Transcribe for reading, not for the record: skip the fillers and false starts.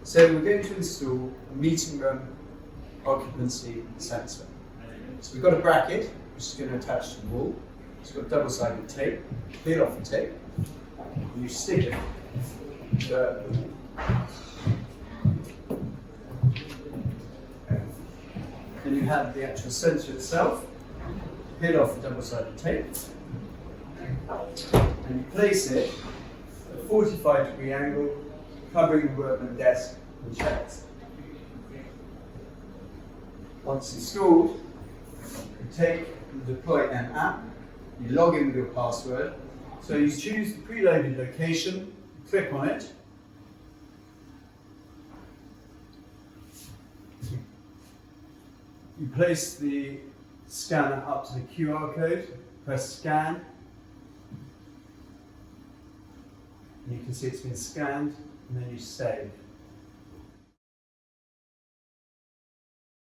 So we're going to install a meeting room occupancy sensor. So we've got a bracket which is going to attach to the wall. It's got double-sided tape. Peel off the tape and you stick it to the wall. Then you have the actual sensor itself. Peel off the double-sided tape and you place it at a 45-degree angle, covering the workman desk and chairs. Once installed, you take the Deploy-M app, you log in with your password. So you choose the preloaded location, click on it, you place the scanner up to the QR code, press scan, and you can see it's been scanned, and then you save.